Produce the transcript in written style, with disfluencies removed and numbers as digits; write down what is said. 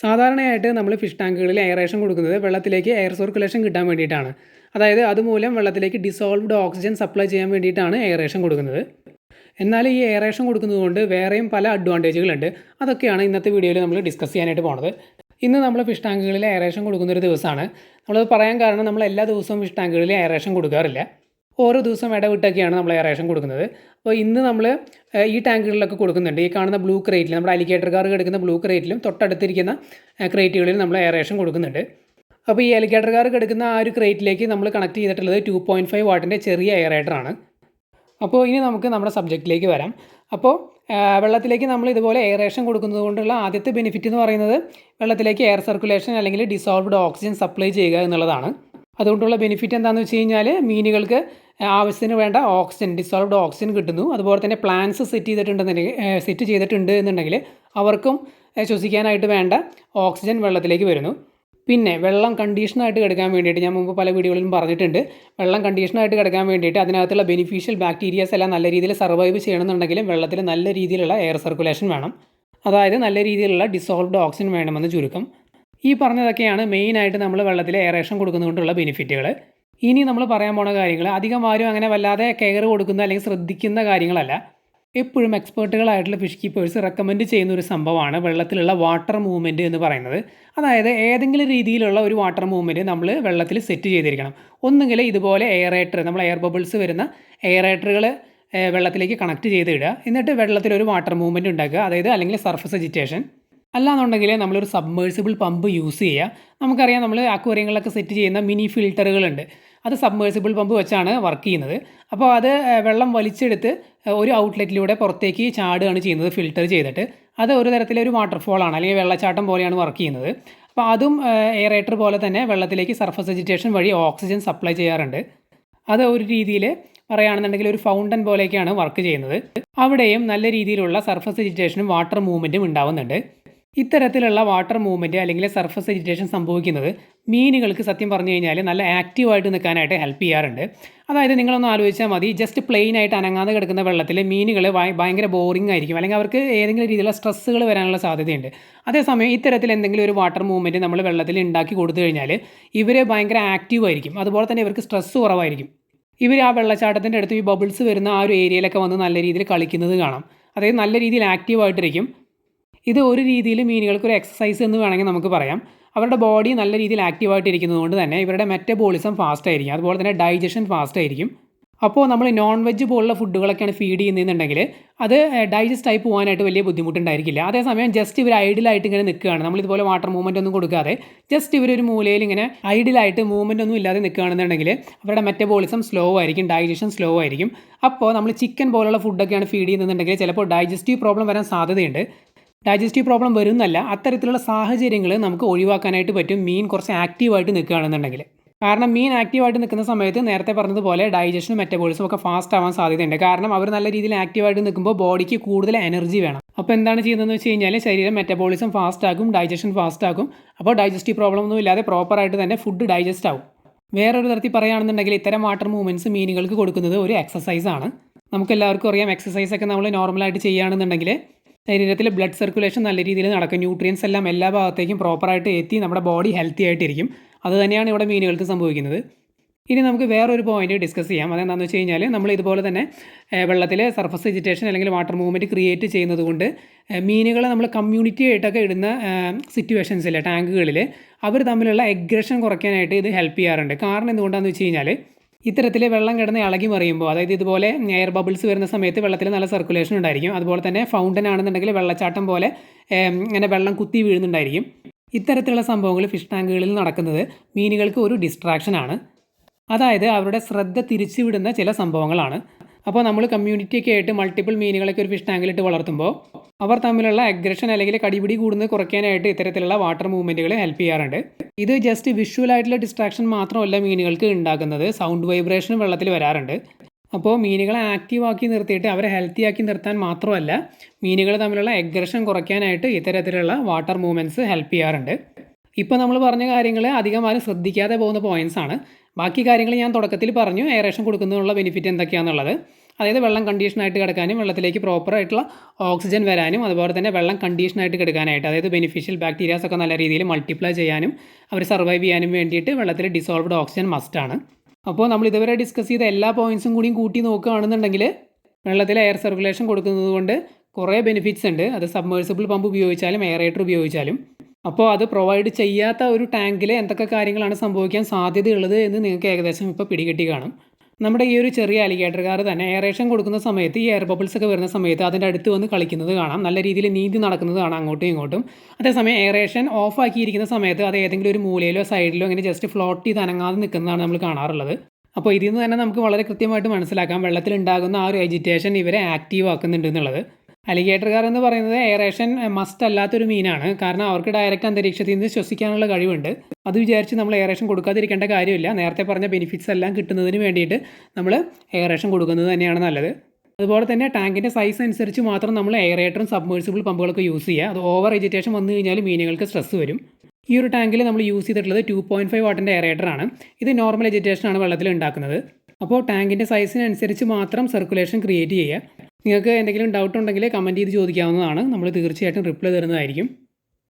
സാധാരണയായിട്ട് നമ്മൾ fish ടാങ്കുകളിൽ aeration കൊടുക്കുന്നത് വെള്ളത്തിലേക്ക് എയർ സർക്കുലേഷൻ കിട്ടാൻ വേണ്ടിയിട്ടാണ്. അതായത് അതുമൂലം വെള്ളത്തിലേക്ക് ഡിസോൾവ്ഡ് ഓക്സിജൻ സപ്ലൈ ചെയ്യാൻ വേണ്ടിയിട്ടാണ് എയറേഷൻ കൊടുക്കുന്നത്. എന്നാൽ ഈ എയറേഷൻ കൊടുക്കുന്നത് കൊണ്ട് വേറെയും പല അഡ്വാൻറ്റേജുകളുണ്ട്. അതൊക്കെയാണ് ഇന്നത്തെ വീഡിയോയിൽ നമ്മൾ ഡിസ്കസ് ചെയ്യാനായിട്ട് പോണത്. ഇന്ന് നമ്മൾ ഫിഷ് ടാങ്കുകളിൽ എയറേഷൻ കൊടുക്കുന്ന ഒരു ദിവസമാണ്. നമ്മളത് പറയാൻ കാരണം നമ്മൾ എല്ലാ ദിവസവും ഫിഷ് ടാങ്കുകളിൽ എയറേഷൻ കൊടുക്കാറില്ല. ഓരോ ദിവസം ഇടവിട്ടൊക്കെയാണ് നമ്മൾ എയറേഷൻ കൊടുക്കുന്നത്. അപ്പോൾ ഇന്ന് നമ്മൾ ഈ ടാങ്കുകളിലൊക്കെ കൊടുക്കുന്നുണ്ട്. ഈ കാണുന്ന ബ്ലൂ ക്രേറ്റിൽ നമ്മുടെ അലിഗേറ്റർ കാർ കിടക്കുന്ന ബ്ലൂ ക്രേറ്റിലും തൊട്ടടുത്തിരിക്കുന്ന ക്രേറ്റുകളിൽ നമ്മൾ എയറേഷൻ കൊടുക്കുന്നുണ്ട്. അപ്പോൾ ഈ അലിഗേറ്റർ കാർ കിടക്കുന്ന ആ ഒരു ക്രേറ്റിലേക്ക് നമ്മൾ കണക്ട് ചെയ്തിട്ടുള്ളത് 2.5 വാട്ടിൻ്റെ ചെറിയ എയറേറ്ററാണ്. അപ്പോൾ ഇനി നമുക്ക് നമ്മുടെ സബ്ജക്റ്റിലേക്ക് വരാം. അപ്പോൾ വെള്ളത്തിലേക്ക് നമ്മൾ ഇതുപോലെ എയറേഷൻ കൊടുക്കുന്നത് കൊണ്ടുള്ള ആദ്യത്തെ ബെനിഫിറ്റ് എന്ന് പറയുന്നത് വെള്ളത്തിലേക്ക് എയർ സർക്കുലേഷൻ അല്ലെങ്കിൽ ഡിസോൾവ്ഡ് ഓക്സിജൻ സപ്ലൈ ചെയ്യുക എന്നുള്ളതാണ്. അതുകൊണ്ടുള്ള ബെനിഫിറ്റ് എന്താണെന്ന് വെച്ച് കഴിഞ്ഞാൽ മീനുകൾക്ക് ആവശ്യത്തിന് വേണ്ട ഓക്സിജൻ ഡിസോൾവ്ഡ് ഓക്സിജൻ കിട്ടുന്നു. അതുപോലെ തന്നെ പ്ലാന്റ്സ് സെറ്റ് ചെയ്തിട്ടുണ്ട് എന്നുണ്ടെങ്കിൽ അവർക്കും ശ്വസിക്കാനായിട്ട് വേണ്ട ഓക്സിജൻ വെള്ളത്തിലേക്ക് വരുന്നു. പിന്നെ വെള്ളം കണ്ടീഷനായിട്ട് കിടക്കാൻ വേണ്ടിയിട്ട് ഞാൻ മുമ്പ് പല വീഡിയോകളിലും പറഞ്ഞിട്ടുണ്ട്. വെള്ളം കണ്ടീഷനായിട്ട് കിടക്കാൻ വേണ്ടിയിട്ട് അതിനകത്തുള്ള ബെനിഫിഷ്യൽ ബാക്ടീരിയാസ് എല്ലാം നല്ല രീതിയിൽ സർവൈവ് ചെയ്യണമെന്നുണ്ടെങ്കിലും വെള്ളത്തിൽ നല്ല രീതിയിലുള്ള എയർ സർക്കുലേഷൻ വേണം. അതായത് നല്ല രീതിയിലുള്ള ഡിസോൾവ്ഡ് ഓക്സിജൻ വേണമെന്ന് ചുരുക്കം. ഈ പറഞ്ഞതൊക്കെയാണ് മെയിനായിട്ട് നമ്മൾ വെള്ളത്തിൽ എയറേഷൻ കൊടുക്കുന്നതുകൊണ്ടുള്ള ബെനിഫിറ്റുകൾ. ഇനി നമ്മൾ പറയാൻ പോണ കാര്യങ്ങൾ അധികം ആരും അങ്ങനെ വല്ലാതെ കെയർ കൊടുക്കുന്ന അല്ലെങ്കിൽ ശ്രദ്ധിക്കുന്ന കാര്യങ്ങളല്ല. എപ്പോഴും എക്സ്പേർട്ടുകളായിട്ടുള്ള ഫിഷ് കീപ്പേഴ്സ് റെക്കമെൻഡ് ചെയ്യുന്ന ഒരു സംഭവമാണ് വെള്ളത്തിലുള്ള വാട്ടർ മൂവ്മെൻറ്റ് എന്ന് പറയുന്നത്. അതായത് ഏതെങ്കിലും രീതിയിലുള്ള ഒരു വാട്ടർ മൂവ്മെൻറ്റ് നമ്മൾ വെള്ളത്തിൽ സെറ്റ് ചെയ്തിരിക്കണം. ഒന്നുകിൽ ഇതുപോലെ എയറേറ്റർ, നമ്മൾ എയർ ബബിൾസ് വരുന്ന എയറേറ്ററുകൾ വെള്ളത്തിലേക്ക് കണക്ട് ചെയ്തിടുക. എന്നിട്ട് വെള്ളത്തിലൊരു വാട്ടർ മൂവ്മെൻറ്റ് ഉണ്ടാക്കുക, അതായത് അല്ലെങ്കിൽ സർഫസ് അജിറ്റേഷൻ. അല്ലാന്നുണ്ടെങ്കിൽ നമ്മളൊരു സബ്മേഴ്സിബിൾ പമ്പ് യൂസ് ചെയ്യുക. നമുക്കറിയാം നമ്മൾ അക്വേറിയങ്ങളിലൊക്കെ സെറ്റ് ചെയ്യുന്ന മിനി ഫിൽറ്ററുകളുണ്ട്. അത് സബ്മേഴ്സിബിൾ പമ്പ് വെച്ചാണ് വർക്ക് ചെയ്യുന്നത്. അപ്പോൾ അത് വെള്ളം വലിച്ചെടുത്ത് ഒരു ഔട്ട്ലെറ്റിലൂടെ പുറത്തേക്ക് ചാടുകയാണ് ചെയ്യുന്നത് ഫിൽറ്റർ ചെയ്തിട്ട്. അത് ഒരു തരത്തിലൊരു വാട്ടർഫോളാണ് അല്ലെങ്കിൽ വെള്ളച്ചാട്ടം പോലെയാണ് വർക്ക് ചെയ്യുന്നത്. അപ്പോൾ അതും എയറേറ്റർ പോലെ തന്നെ വെള്ളത്തിലേക്ക് സർഫസ് അജിറ്റേഷൻ വഴി ഓക്സിജൻ സപ്ലൈ ചെയ്യാറുണ്ട്. അത് ഒരു രീതിയിൽ പറയുകയാണെന്നുണ്ടെങ്കിൽ ഒരു ഫൗണ്ടൻ പോലെയൊക്കെയാണ് വർക്ക് ചെയ്യുന്നത്. അവിടെയും നല്ല രീതിയിലുള്ള സർഫസ് അജിറ്റേഷനും വാട്ടർ മൂവ്മെൻറ്റും ഉണ്ടാവുന്നുണ്ട്. ഇത്തരത്തിലുള്ള വാട്ടർ മൂവ്മെൻറ്റ് അല്ലെങ്കിൽ സർഫസ് അജിറ്റേഷൻ സംഭവിക്കുന്നത് മീനുകൾക്ക് സത്യം പറഞ്ഞു കഴിഞ്ഞാൽ നല്ല ആക്റ്റീവായിട്ട് നിൽക്കാനായിട്ട് ഹെൽപ്പ് ചെയ്യാറുണ്ട്. അതായത് നിങ്ങളൊന്ന് ആലോചിച്ചാൽ മതി, ജസ്റ്റ് പ്ലെയിൻ ആയിട്ട് അനങ്ങാതെ കിടക്കുന്ന വെള്ളത്തിൽ മീനുകൾ ഭയങ്കര ബോറിംഗ് ആയിരിക്കും, അല്ലെങ്കിൽ അവർക്ക് ഏതെങ്കിലും രീതിയിലുള്ള സ്ട്രെസ്സുകൾ വരാനുള്ള സാധ്യതയുണ്ട്. അതേസമയം ഇത്തരത്തിൽ എന്തെങ്കിലും ഒരു വാട്ടർ മൂവ്മെൻറ്റ് നമ്മൾ വെള്ളത്തിൽ ഉണ്ടാക്കി കൊടുത്തു കഴിഞ്ഞാൽ ഇവർ ഭയങ്കര ആക്റ്റീവ് ആയിരിക്കും. അതുപോലെ തന്നെ ഇവർക്ക് സ്ട്രെസ്സ് കുറവായിരിക്കും. ഇവർ ആ വെള്ളച്ചാട്ടത്തിൻ്റെ അടുത്ത് ഈ ബബിൾസ് വരുന്ന ആ ഒരു ഏരിയയിലൊക്കെ വന്ന് നല്ല രീതിയിൽ കളിക്കുന്നത് കാണാം. അതായത് നല്ല രീതിയിൽ ആക്റ്റീവായിട്ടിരിക്കും. ഇത് ഒരു രീതിയിൽ മീനുകൾക്കൊരു എക്സസൈസ് എന്ന് വേണമെങ്കിൽ നമുക്ക് പറയാം. അവരുടെ ബോഡി നല്ല രീതിയിൽ ആക്റ്റീവായിട്ട് ഇരിക്കുന്നതുകൊണ്ട് തന്നെ ഇവരുടെ മെറ്റബോളിസം ഫാസ്റ്റ് ആയിരിക്കും, അതുപോലെ തന്നെ ഡൈജഷൻ ഫാസ്റ്റ് ആയിരിക്കും. അപ്പോൾ നമ്മൾ നോൺ വെജ് പോലുള്ള ഫുഡുകളൊക്കെയാണ് ഫീഡ് ചെയ്യുന്നതെന്നുണ്ടെങ്കിൽ അത് ഡൈജസ്റ്റ് ആയി പോകാനായിട്ട് വലിയ ബുദ്ധിമുട്ടുണ്ടായിരിക്കില്ല. അതേസമയം ജസ്റ്റ് ഇവർ ഐഡിലായിട്ട് ഇങ്ങനെ നിൽക്കുകയാണ്, നമ്മളിതുപോലെ വാട്ടർ മൂവ്മെൻ്റ് ഒന്നും കൊടുക്കാതെ ജസ്റ്റ് ഇവരൊരു മൂലയിൽ ഇങ്ങനെ ഐഡിലായിട്ട് മൂവ്മെൻ്റ് ഒന്നും ഇല്ലാതെ നിൽക്കുകയാണെന്നുണ്ടെങ്കിൽ അവരുടെ മെറ്റബോളിസം സ്ലോ ആയിരിക്കും, ഡൈജഷൻ സ്ലോ ആയിരിക്കും. അപ്പോൾ നമ്മൾ ചിക്കൻ പോലുള്ള ഫുഡൊക്കെയാണ് ഫീഡ് ചെയ്യുന്നതെന്നുണ്ടെങ്കിൽ ചിലപ്പോൾ ഡൈജസ്റ്റീവ് പ്രോബ്ലം വരാൻ സാധ്യതയുണ്ട്. ഡൈജസ്റ്റീവ് പ്രോബ്ലം വരുന്നല്ല, അത്തരത്തിലുള്ള സാഹചര്യങ്ങൾ നമുക്ക് ഒഴിവാക്കാനായിട്ട് പറ്റും മീൻ കുറച്ച് ആക്റ്റീവായിട്ട് നിൽക്കുകയാണെന്നുണ്ടെങ്കിൽ. കാരണം മീൻ ആക്റ്റീവായിട്ട് നിൽക്കുന്ന സമയത്ത് നേരത്തെ പറഞ്ഞതുപോലെ ഡൈജഷനും മെറ്റബോളിസും ഒക്കെ ഫാസ്റ്റ് ആവാൻ സാധ്യതയുണ്ട്. കാരണം അവർ നല്ല രീതിയിൽ ആക്റ്റീവായിട്ട് നിൽക്കുമ്പോൾ ബോഡിക്ക് കൂടുതൽ എനർജി വേണം. അപ്പോൾ എന്താണ് ചെയ്യുന്നതെന്ന് വെച്ച് കഴിഞ്ഞാൽ ശരീരം മെറ്റബോളിസം ഫാസ്റ്റ് ആക്കും, ഡൈജഷൻ ഫാസ്റ്റ് ആക്കും. അപ്പോൾ ഡൈജസ്റ്റീവ് പ്രോബ്ലം ഒന്നും ഇല്ലാതെ പ്രോപ്പറായിട്ട് തന്നെ ഫുഡ് ഡൈജസ്റ്റ് ആവും. വേറൊരു തരത്തിൽ പറയുകയാണെന്നുണ്ടെങ്കിൽ ഇത്തരം വാട്ടർ മൂവ്മെൻറ്റ്സ് മീനുകൾക്ക് കൊടുക്കുന്നത് ഒരു എക്സസൈസാണ്. നമുക്കെല്ലാവർക്കും അറിയാം, എക്സസൈസൊക്കെ നമ്മൾ നോർമലായിട്ട് ചെയ്യുകയാണെന്നുണ്ടെങ്കിൽ ശരീരത്തിൽ ബ്ലഡ് സർക്കുലേഷൻ നല്ല രീതിയിൽ നടക്കും, ന്യൂട്രിയൻസ് എല്ലാം എല്ലാ ഭാഗത്തേക്കും പ്രോപ്പറായിട്ട് എത്തി നമ്മുടെ ബോഡി ഹെൽത്തി ആയിട്ടിരിക്കും. അത് തന്നെയാണ് ഇവിടെ മീനുകൾക്ക് സംഭവിക്കുന്നത്. ഇനി നമുക്ക് വേറൊരു പോയിന്റ് ഡിസ്കസ് ചെയ്യാം. അതെന്താണെന്ന് വെച്ച് കഴിഞ്ഞാൽ നമ്മൾ ഇതുപോലെ തന്നെ വെള്ളത്തിൽ സർഫസ് വെജിറ്റേഷൻ അല്ലെങ്കിൽ വാട്ടർ മൂവ്മെൻറ്റ് ക്രിയേറ്റ് ചെയ്യുന്നത് കൊണ്ട് മീനുകളെ നമ്മൾ കമ്മ്യൂണിറ്റി ആയിട്ടൊക്കെ ഇടുന്ന സിറ്റുവേഷൻസിൽ ടാങ്കുകളിൽ അവർ തമ്മിലുള്ള എഗ്രഷൻ കുറയ്ക്കാനായിട്ട് ഇത് ഹെൽപ്പ് ചെയ്യാറുണ്ട്. കാരണം എന്തുകൊണ്ടാണെന്ന് വെച്ച് കഴിഞ്ഞാൽ ഇത്തരത്തിൽ വെള്ളം കിടന്ന് ഇളകി മറിയുമ്പോൾ, അതായത് ഇതുപോലെ എയർ ബബിൾസ് വരുന്ന സമയത്ത് വെള്ളത്തിൽ നല്ല സർക്കുലേഷൻ ഉണ്ടായിരിക്കും. അതുപോലെ തന്നെ ഫൗണ്ടൻ ആണെന്നുണ്ടെങ്കിൽ വെള്ളച്ചാട്ടം പോലെ ഇങ്ങനെ വെള്ളം കുത്തി വീഴുന്നുണ്ടായിരിക്കും. ഇത്തരത്തിലുള്ള സംഭവങ്ങൾ ഫിഷ് ടാങ്കുകളിൽ നടക്കുന്നത് മീനുകൾക്ക് ഒരു ഡിസ്ട്രാക്ഷനാണ്. അതായത് അവരുടെ ശ്രദ്ധ തിരിച്ചുവിടുന്ന ചില സംഭവങ്ങളാണ്. അപ്പോൾ നമ്മൾ കമ്മ്യൂണിറ്റിയൊക്കെ ആയിട്ട് മൾട്ടിപ്പിൾ മീനുകളൊക്കെ ഒരു ഫിഷ് ടാങ്കിലിട്ട് വളർത്തുമ്പോൾ അവർ തമ്മിലുള്ള അഗ്രഷൻ അല്ലെങ്കിൽ കടിപിടി കൂടുന്നത് കുറയ്ക്കാനായിട്ട് ഇത്തരത്തിലുള്ള വാട്ടർ മൂവ്മെൻറ്റുകൾ ഹെൽപ്പ് ചെയ്യാറുണ്ട്. ഇത് ജസ്റ്റ് വിഷ്വൽ ആയിട്ടുള്ള ഡിസ്ട്രാക്ഷൻ മാത്രമല്ല മീനുകൾക്ക് ഉണ്ടാക്കുന്നത്, സൗണ്ട് വൈബ്രേഷനും വെള്ളത്തിൽ വരാറുണ്ട്. അപ്പോൾ മീനുകളെ ആക്റ്റീവാക്കി നിർത്തിയിട്ട് അവരെ ഹെൽത്തി ആക്കി നിർത്താൻ മാത്രമല്ല മീനുകൾ തമ്മിലുള്ള അഗ്രഷൻ കുറയ്ക്കാനായിട്ട് ഇത്തരത്തിലുള്ള വാട്ടർ മൂവ്മെൻറ്റ്സ് ഹെൽപ്പ് ചെയ്യാറുണ്ട്. ഇപ്പോൾ നമ്മൾ പറഞ്ഞ കാര്യങ്ങൾ അധികം ആരും ശ്രദ്ധിക്കാതെ പോകുന്ന പോയിൻറ്റ്സ് ആണ്. ബാക്കി കാര്യങ്ങൾ ഞാൻ തുടക്കത്തിൽ പറഞ്ഞു, എയറേഷൻ കൊടുക്കുന്നതിനുള്ള ബെനിഫിറ്റ് എന്തൊക്കെയാണെന്നുള്ളത്. അതായത് വെള്ളം കണ്ടീഷനായിട്ട് കിടക്കാനും വെള്ളത്തിലേക്ക് പ്രോപ്പറായിട്ടുള്ള ഓക്സിജൻ വരാനും അതുപോലെ തന്നെ വെള്ളം കണ്ടീഷനായിട്ട് കിടക്കാനായിട്ട് അതായത് ബെനിഫിഷ്യൽ ബാക്ടീരിയാസ് ഒക്കെ നല്ല രീതിയിൽ മൾട്ടിപ്ലൈ ചെയ്യാനും അവർ സർവൈവ് ചെയ്യാനും വേണ്ടിയിട്ട് വെള്ളത്തിൽ ഡിസോൾവ്ഡ് ഓക്സിജൻ മസ്റ്റാണ്. അപ്പോൾ നമ്മൾ ഇതുവരെ ഡിസ്കസ് ചെയ്ത എല്ലാ പോയിൻറ്സും കൂടിയും കൂട്ടി നോക്കുകയാണെന്നുണ്ടെങ്കിൽ വെള്ളത്തിൽ എയർ സർക്കുലേഷൻ കൊടുക്കുന്നത് കൊണ്ട് കുറേ ബെനിഫിറ്റ്സ് ഉണ്ട്. അത് സബ്മേഴ്സിബിൾ പമ്പ് ഉപയോഗിച്ചാലും എയറേറ്റർ ഉപയോഗിച്ചാലും. അപ്പോൾ അത് പ്രൊവൈഡ് ചെയ്യാത്ത ഒരു ടാങ്കിൽ എന്തൊക്കെ കാര്യങ്ങളാണ് സംഭവിക്കാൻ സാധ്യതയുള്ളത് എന്ന് നിങ്ങൾക്ക് ഏകദേശം ഇപ്പോൾ പിടികിട്ടി കാണും. നമ്മുടെ ഈ ഒരു ചെറിയ അലിഗേറ്റർ കാർ തന്നെ എയറേഷൻ കൊടുക്കുന്ന സമയത്ത് ഈ എയർ ബബിൾസ് ഒക്കെ വരുന്ന സമയത്ത് അതിൻ്റെ അടുത്ത് വന്ന് കളിക്കുന്നത് കാണാം, നല്ല രീതിയിൽ നീന്തി നടക്കുന്നത് കാണാം അങ്ങോട്ടും ഇങ്ങോട്ടും. അതേസമയം എയറേഷൻ ഓഫ് ആക്കിയിരിക്കുന്ന സമയത്ത് അത് ഏതെങ്കിലും ഒരു മൂലയിലോ സൈഡിലോ ഇങ്ങനെ ജസ്റ്റ് ഫ്ലോട്ട് ചെയ്ത് അനങ്ങാതെ നിൽക്കുന്നതാണ് നമ്മൾ കാണാറുള്ളത്. അപ്പോൾ ഇതിൽ നിന്ന് തന്നെ നമുക്ക് വളരെ കൃത്യമായിട്ട് മനസ്സിലാക്കാം വെള്ളത്തിൽ ഉണ്ടാകുന്ന ആ ഒരു എജിറ്റേഷൻ ഇവരെ ആക്റ്റീവ് ആക്കുന്നുണ്ട് എന്നുള്ളത്. അലിഗേറ്റർ കാർ എന്ന് പറയുന്നത് എയറേഷൻ മസ്റ്റ് അല്ലാത്തൊരു മീനാണ്. കാരണം അവർക്ക് ഡയറക്റ്റ് അന്തരീക്ഷത്തിൽ നിന്ന് ശ്വസിക്കാനുള്ള കഴിവുണ്ട്. അത് വിചാരിച്ച് നമ്മൾ എയറേഷൻ കൊടുക്കാതിരിക്കേണ്ട കാര്യമില്ല. നേരത്തെ പറഞ്ഞ ബെനിഫിറ്റ്സ് എല്ലാം കിട്ടുന്നതിന് വേണ്ടിയിട്ട് നമ്മൾ എയറേഷൻ കൊടുക്കുന്നത് തന്നെയാണ് നല്ലത്. അതുപോലെ തന്നെ ടാങ്കിൻ്റെ സൈസ് അനുസരിച്ച് മാത്രം നമ്മൾ എയറേറ്ററും സബ്മേഴ്സിബിൾ പമ്പുകളൊക്കെ യൂസ് ചെയ്യുക. അത് ഓവർ എജിറ്റേഷൻ വന്നു കഴിഞ്ഞാൽ മീനുകൾക്ക് സ്ട്രെസ് വരും. ഈ ഒരു ടാങ്കിൽ നമ്മൾ യൂസ് ചെയ്തിട്ടുള്ളത് 2.5 വാട്ടിൻ്റെ എയറേറ്ററാണ്. ഇത് നോർമൽ എജിറ്റേഷനാണ് വെള്ളത്തിൽ ഉണ്ടാക്കുന്നത്. അപ്പോൾ ടാങ്കിൻ്റെ സൈസിനനുസരിച്ച് മാത്രം സർക്കുലേഷൻ ക്രിയേറ്റ് ചെയ്യുക. നിങ്ങൾക്ക് എന്തെങ്കിലും ഡൗട്ട് ഉണ്ടെങ്കിൽ കമൻറ്റ് ചെയ്ത് ചോദിക്കാവുന്നതാണ്. നമ്മൾ തീർച്ചയായിട്ടും റിപ്ലൈ തരുന്നതായിരിക്കും.